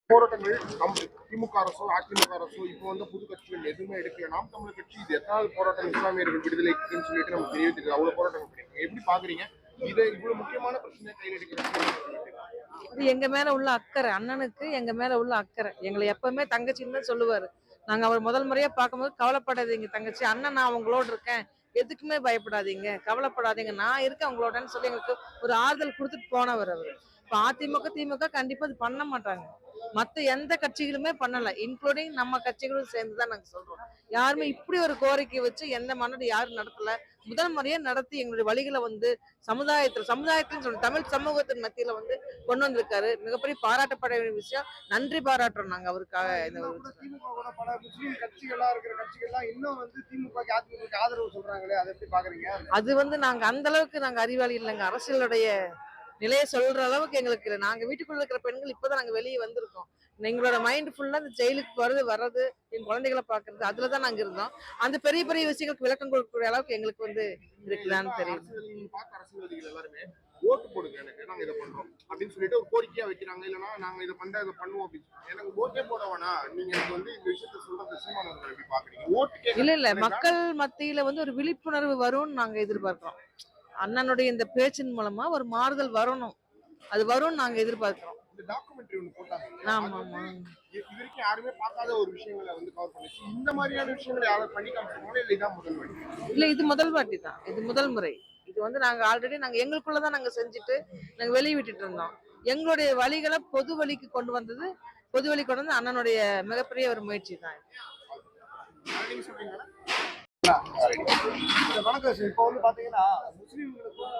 போராட்டங்கள் திமுக அரசோ அதிமுக அரசோ இப்போ வந்து புது கட்சிகள் எதுவுமே எடுக்கல. நாம் தமிழர் கட்சி இது எத்தனாவது போராட்டம் இஸ்லாமியர்கள் விடுதலைக்குன்னு சொல்லிட்டு நமக்கு தெரிவித்திருக்கு. அவ்வளவு போராட்டம் பண்ணிருக்கீங்க. எப்படி பாக்குறீங்க இதை இவ்வளவு முக்கியமான பிரச்சனை கையில் எடுக்கிறது? அது எங்க மேல உள்ள அக்கறை, அண்ணனுக்கு எங்க மேல உள்ள அக்கறை. எங்களை எப்பவுமே தங்கச்சின்னு தான் சொல்லுவாரு. நாங்க அவர் முதல் முறையா பார்க்கும்போது, கவலைப்படாதீங்க தங்கச்சி, அண்ணன் நான் உங்களோட இருக்கேன், எதுக்குமே பயப்படாதீங்க, கவலைப்படாதீங்க, நான் இருக்கேன் உங்களோடன்னு சொல்லி எங்களுக்கு ஒரு ஆறுதல் கொடுத்துட்டு போனவர் அவரு. இப்ப அதிமுக திமுக கண்டிப்பா அது பண்ண மாட்டாங்க. மத்த எந்த கட்சிகளுமே பண்ணல, இன்க்ளூடிங் நம்ம கட்சிகளும் சேர்ந்துதான் நாங்க சொல்றோம். யாருமே இப்படி ஒரு கோரிக்கை வச்சு எந்த மாநாடு யாரும் நடத்தல. முதல் முறையா நடத்தி எங்களுடைய வழிகளை வந்து சமுதாயத்தில் சொல்லி தமிழ் சமூகத்தின் மத்தியில வந்து கொண்டு வந்திருக்காரு. மிகப்பெரிய பாராட்டப்பட வேண்டிய விஷயம். நன்றி பாராட்டுறோம் நாங்க அவருக்காக. திமுக பல முஸ்லீம் கட்சிகளா இருக்கிற கட்சிகள்லாம் இன்னும் வந்து திமுக அதிமுக ஆதரவு சொல்றாங்களே, அதை எப்படி பாக்குறீங்க? அது வந்து நாங்க அந்த அளவுக்கு நாங்க அறிவாளி இல்லைங்க. அரசியலுடைய நிலையை சொல்ற அளவுக்கு எங்களுக்கு இல்லை. நாங்க வீட்டுக்குள்ள இருக்கிற பெண்கள் இப்பதான் நாங்க வெளியே வந்திருக்கோம். எங்களோட மைண்ட் ஃபுல்லா இந்த ஜெயிலுக்கு போறது வர்றது, என் குழந்தைகளை பாக்குறது, அதுலதான் நாங்க இருந்தோம். அந்த பெரிய பெரிய விஷயங்களுக்கு விளக்கம் கொடுக்கக்கூடிய அளவுக்கு எங்களுக்கு வந்து இருக்குதான்னு தெரியும். அரசியல்வாதிகள் எல்லாருமே ஓட்டு போடுங்க, எனக்கு நாங்க இதை பண்றோம் அப்படின்னு சொல்லிட்டு ஒரு கோரிக்கையா வைக்கிறாங்க. இல்லைன்னா நாங்க இதை பண்ணுவோம் அப்படின்னு சொல்லி. எனக்கு ஓட்டே போட வேணாம், நீங்க எனக்கு வந்து இந்த விஷயத்த சொல்றது சீமானவர்கள் எப்படி பாக்குறீங்க? ஓட்டு இல்ல மக்கள் மத்தியில வந்து ஒரு விழிப்புணர்வு வரும்னு நாங்க எதிர்பார்க்கிறோம். அண்ணனுடைய இந்த பேச்சின் மூலமா ஒரு மாறுதல் வரணும், அது வரும்னு நாங்க எதிர்பார்க்கிறோம். இந்த டாக்குமெண்ட்ரி ஒன்று போட்டாங்க. ஆமா ஆமா. இது வரைக்கும் யாருமே பார்க்காத ஒரு விஷயங்களை வந்து கவர் பண்ணிச்சு. இந்த மாதிரியான விஷயங்களை யாரும் பண்ணி காமிச்சிருக்கோம். இல்லை இதான் முதல் வாட்டி? இல்ல இது முதல் வாட்டி தான், இது முதல் முறை. இது வந்து நாங்க ஆல்ரெடி நாங்க எங்களுக்குள்ளதான் நாங்க செஞ்சுட்டு நாங்க வெளியே விட்டுட்டு இருந்தோம். எங்களுடைய வழிகளை பொது வழிக்கு கொண்டு வந்தது, பொது வழி கொண்டு வந்து அண்ணனுடைய மிகப்பெரிய ஒரு முயற்சி தான். நீங்க சொல்றீங்களா? வணக்கம் சார். இப்போ வந்து பாத்தீங்கன்னா முஸ்லீம்களுக்கும்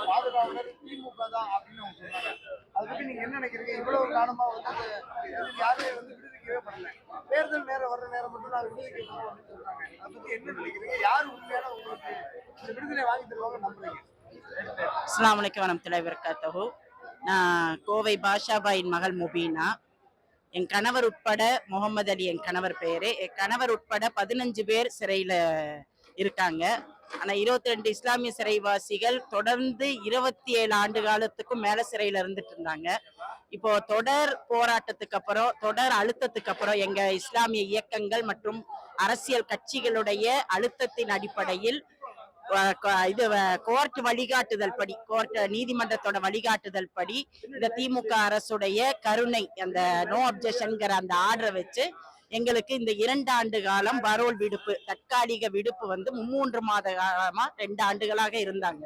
பாதுகாவலர் திமுக தான் அப்படின்னு அவங்க சொன்னாங்க. அதை பத்தி நீங்க என்ன நினைக்கிறீங்க? இவ்வளவு காலமா வந்து யாருமே வந்து விடுவிக்கவே பண்ணல. தேர்தல் நேரம் வர்ற நேரம் மட்டும் நான் விடுவிக்கணும் அப்படின்னு சொல்றாங்க. அதை பத்தி என்ன நினைக்கிறீங்க? யார் உண்மையான உங்களுக்கு இந்த விடுதலை வாங்கி தருவாங்க நம்புறீங்க? அஸ்ஸலாமு அலைக்கும் வரஹ்மத்துல்லாஹி வபரகாத்துஹு. நான் கோவை பாஷாபாயின் மகள் முபீனா. என் கணவர் உட்பட முகமது அலி என் கணவர் பேரு. என் கணவர் உட்பட 15 பேர் சிறையில இருக்காங்க. ஆனா 22 இஸ்லாமிய சிறைவாசிகள் தொடர்ந்து 27 ஆண்டு காலத்துக்கும் மேல சிறையில இருந்துட்டு இருந்தாங்க. இப்போ தொடர் போராட்டத்துக்கு அப்புறம், தொடர் அழுத்தத்துக்கு அப்புறம் எங்க இஸ்லாமிய இயக்கங்கள் மற்றும் அரசியல் கட்சிகளுடைய அழுத்தத்தின் அடிப்படையில் இது கோர்ட் வழிகாட்டுதல் படி, கோர்ட் நீதிமன்றத்தோட வழிகாட்டுதல் படி இந்த திமுக அரசுடைய கருணை அந்த நோ அப்ஜெக்ஷன்ங்கிற அந்த ஆர்டரை வச்சு எங்களுக்கு இந்த 2 ஆண்டு காலம் பரோல் விடுப்பு, தற்காலிக விடுப்பு வந்து 3 மாத காலமா 2 ஆண்டுகளாக இருந்தாங்க.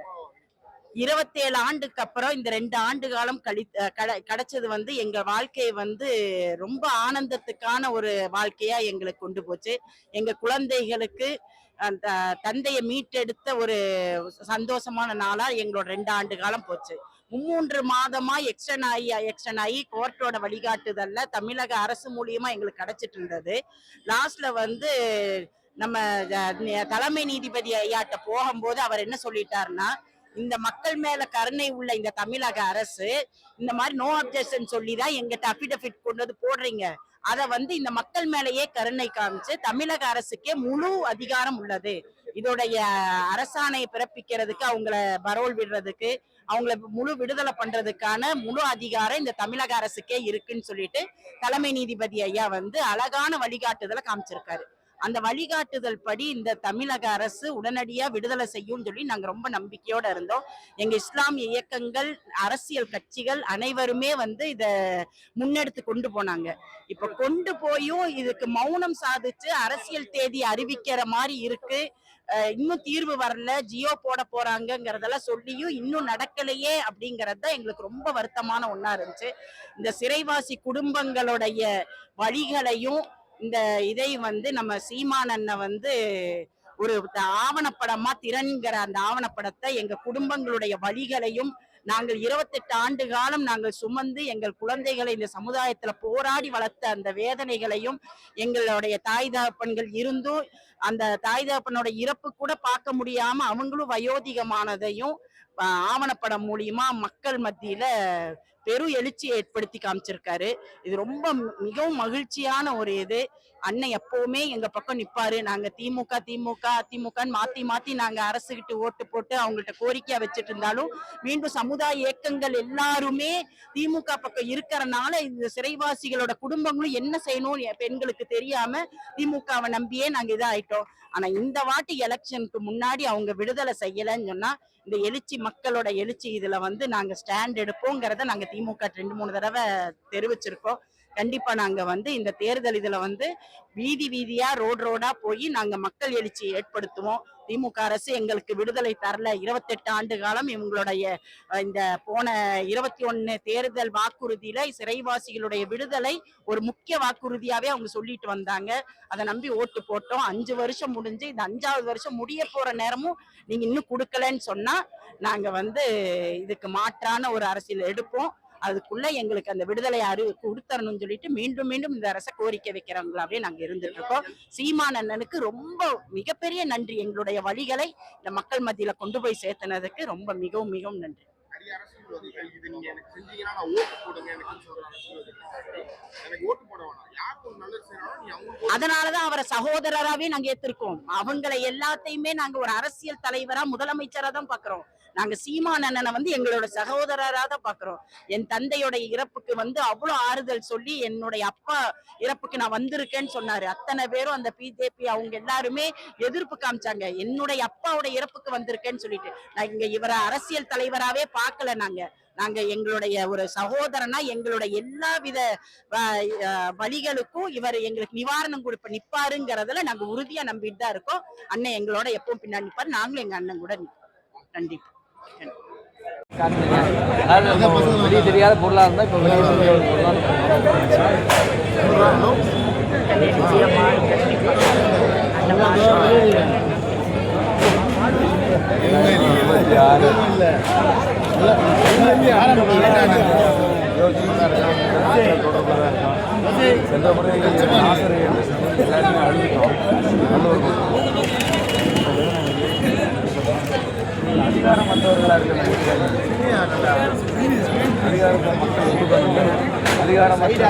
27 ஆண்டுக்கு அப்புறம் இந்த 2 ஆண்டு காலம் கிடைச்சது வந்து எங்க வாழ்க்கையை வந்து ரொம்ப ஆனந்தத்துக்கான ஒரு வாழ்க்கையா எங்களுக்கு கொண்டு போச்சு. எங்க குழந்தைகளுக்கு அந்த தந்தையை மீட்டெடுத்த ஒரு சந்தோஷமான நாளா எங்களோட 2 ஆண்டு காலம் போச்சு. 3 மாதமா எக்ஸ்டன் ஆகி கோர்ட்டோட வழிகாட்டுதல்ல தமிழக அரசு மூலியமா எங்களுக்கு கிடைச்சிட்டு இருந்தது. லாஸ்ட்ல வந்து நம்ம தலைமை நீதிபதி ஐயாட்ட போகும்போது அவர் என்ன சொல்லிட்டாருன்னா, இந்த மக்கள் மேல கருணை உள்ள இந்த தமிழக அரசு இந்த மாதிரி நோ அப்ஜெக்ஷன் சொல்லிதான் எங்கிட்ட அபிடபிட் கொண்டு வந்து போடுறீங்க. அத வந்து இந்த மக்கள் மேலேயே கருணை காமிச்சு தமிழக அரசுக்கே முழு அதிகாரம் உள்ளது. இதோடைய அரசாணையை பிறப்பிக்கிறதுக்கு, அவங்கள பரோல் விடுறதுக்கு, அவங்கள முழு விடுதலை பண்றதுக்கான முழு அதிகாரம் இந்த தமிழக அரசுக்கே இருக்குன்னு சொல்லிட்டு தலைமை நீதிபதி ஐயா வந்து அழகான வழிகாட்டுதலை காமிச்சிருக்காரு. அந்த வழிகாட்டுதல் படி இந்த தமிழக அரசு உடனடியா விடுதலை செய்யும் சொல்லி நாங்க ரொம்ப நம்பிக்கையோட இருந்தோம். எங்க இஸ்லாமிய இயக்கங்கள், அரசியல் கட்சிகள் அனைவருமே வந்து இத முன்னெடுத்து கொண்டு போனாங்க. இப்ப கொண்டு போயும் இதுக்கு மௌனம் சாதிச்சு அரசியல் தேதி அறிவிக்கிற மாதிரி இருக்கு. இன்னும் தீர்வு வரல, ஜியோ போட போறாங்கிறதெல்லாம் சொல்லியும் இன்னும் நடக்கலையே அப்படிங்கறது தான் எங்களுக்கு ரொம்ப வருத்தமான ஒண்ணா இருந்துச்சு. இந்த சிறைவாசி குடும்பங்களுடைய வழிகளையும் இந்த இதை வந்து நம்ம சீமானண்ண வந்து ஒரு ஆவணப்படமா திறன்கிற அந்த ஆவணப்படத்தை எங்க குடும்பங்களுடைய வழிகளையும் நாங்கள் 28 ஆண்டு காலம் நாங்கள் சுமந்து எங்கள் குழந்தைகளை இந்த சமுதாயத்துல போராடி வளர்த்த அந்த வேதனைகளையும், எங்களுடைய தாய் தகப்பன்கள் இருந்தும் அந்த தாய் தகப்பனோட இறப்பு கூட பார்க்க முடியாம அவங்களும் வயோதிகமானதையும் ஆவணப்படம் மூலியமா மக்கள் மத்தியில பெரு எழுச்சியை ஏற்படுத்தி காமிச்சிருக்காரு. இது ரொம்ப மிகவும் மகிழ்ச்சியான ஒரு இது. அண்ணன் எப்பவுமே எங்க பக்கம் நிப்பாரு. நாங்க திமுக திமுக அதிமுகன்னு மாத்தி மாத்தி நாங்க அரசுகிட்ட ஓட்டு போட்டு அவங்கள்ட்ட கோரிக்கையா வச்சுட்டு இருந்தாலும் மீண்டும் சமுதாய இயக்கங்கள் எல்லாருமே திமுக பக்கம் இருக்கிறனால இந்த சிறைவாசிகளோட குடும்பங்களும் என்ன செய்யணும் பெண்களுக்கு தெரியாம திமுகவை நம்பியே நாங்க இதாயிட்டோம். ஆனா இந்த வாட்டி எலெக்ஷனுக்கு முன்னாடி அவங்க விடுதலை செய்யலைன்னு சொன்னா இந்த எழுச்சி மக்களோட எழுச்சி இதுல வந்து நாங்க ஸ்டாண்ட் எடுப்போங்கிறத நாங்க திமுக 2-3 தடவை தெரிவிச்சிருக்கோம். கண்டிப்பா நாங்க வந்து இந்த தேர்தல் இதுல வந்து வீதி வீதியா ரோடா போய் நாங்க மக்கள் எழுச்சியை ஏற்படுத்துவோம். திமுக அரசு எங்களுக்கு விடுதலை தரல. 28 ஆண்டு காலம் இவங்களுடைய இந்த போன 21 தேர்தல் வாக்குறுதியில சிறைவாசிகளுடைய விடுதலை ஒரு முக்கிய வாக்குறுதியாவே அவங்க சொல்லிட்டு வந்தாங்க. அதை நம்பி ஓட்டு போட்டோம். 5 வருஷம் முடிஞ்சு இந்த 5வது வருஷம் முடிய போற நேரமும் நீங்க இன்னும் கொடுக்கலன்னு சொன்னா நாங்க வந்து இதுக்கு மாற்றான ஒரு அரசியல் எடுப்போம். அதுக்குள்ள எங்களுக்கு அந்த விடுதலை கொடுத்தரணும்னு சொல்லிட்டு மீண்டும் மீண்டும் இந்த அரசை கோரிக்கை வைக்கிறவங்களாவே நாங்க இருந்துட்டு இருக்கோம். சீமான் அண்ணனுக்கு ரொம்ப மிகப்பெரிய நன்றி. எங்களுடைய வழிகளை இந்த மக்கள் மத்தியில கொண்டு போய் சேர்த்தனதுக்கு ரொம்ப மிகவும் மிகவும் நன்றி. அதனாலதான் அவரை சகோதரராவே நாங்க ஏத்திருக்கோம். அவங்களை எல்லாத்தையுமே நாங்க ஒரு அரசியல் தலைவரா முதலமைச்சரா தான் பாக்குறோம். நாங்க சீமான் அண்ணனை வந்து எங்களோட சகோதரரா தான் பாக்குறோம். என் தந்தையோட இறப்புக்கு வந்து அவ்வளவு ஆறுதல் சொல்லி என்னுடைய அப்பா இறப்புக்கு நான் வந்திருக்கேன்னு சொன்னாரு. அத்தனை பேரும் அந்த பிஜேபி அவங்க எல்லாருமே எதிர்ப்பு காமிச்சாங்க. என்னுடைய அப்பாவோட இறப்புக்கு வந்திருக்கேன்னு சொல்லிட்டு நான் இங்க இவரை அரசியல் தலைவராவே பார்க்கல. நாங்க எங்களுடைய ஒரு சகோதரனா எங்களுடைய எல்லா வித வழிகளுக்கும் இவர் எங்களுக்கு நிவாரணம் கொடுப்ப நிப்பாருங்கிறதுல நாங்க உறுதியா நம்பிட்டு தான் இருக்கோம். அண்ணன் எங்களோட எப்பவும் பின்னாடி நிப்பாரு. நாங்களும் எங்க அண்ணன் கூட நிற்போம். கண்டிப்பா. வெளியே தெரியாத பொருளா இருந்தா இப்ப சென்ற முறை ஆசிரியர் எல்லாருமே அழுத்தோம். அதிகாரமற்றவர்களா இருக்கிற அதிகாரத்தை மக்கள் அதிகாரமற்ற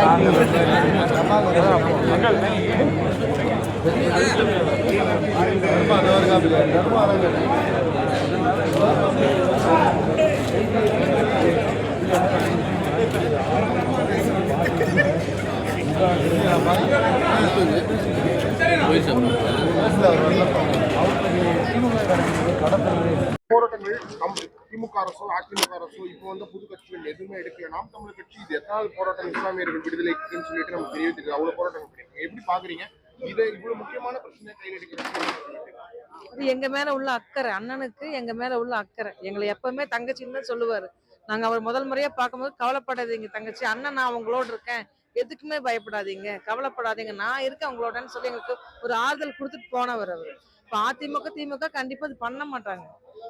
போராட்டங்கள் திமுக அரசோ அதிமுக அரசோ இப்போ வந்து புது கட்சிகள் எதுவுமே எடுக்கல. நாம் தமிழர் கட்சி இது எத்தனாவது போராட்டம் இஸ்லாமியர்கள் விடுதலைக்குன்னு சொல்லிட்டு நமக்கு தெரிவித்திருக்கு. அவ்வளவு போராட்டம் பண்ணிருக்கீங்க. எப்படி பாக்குறீங்க இதை இவ்வளவு முக்கியமான பிரச்சனை கையில் எடுக்கிறது? எங்க மேல உள்ள அக்கறை, அண்ணனுக்கு எங்க மேல உள்ள அக்கறை. எங்களை எப்பவுமே தங்கச்சின்னு தான் சொல்லுவாரு. நாங்க அவர் முதல் முறையா பார்க்கும்போது கவலைப்படாதீங்க தங்கச்சி, அண்ணன் நான் உங்களோட இருக்கேன், எதுக்குமே பயப்படாதீங்க, கவலைப்படாதீங்க, நான் இருக்கேன் உங்களோடன்னு சொல்லி எங்களுக்கு ஒரு ஆறுதல் கொடுத்துட்டு போனவர் அவர். இப்ப அதிமுக திமுக கண்டிப்பா அது பண்ண மாட்டாங்க.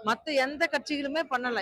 மத்த எந்த கட்சிகளுமே பண்ணல.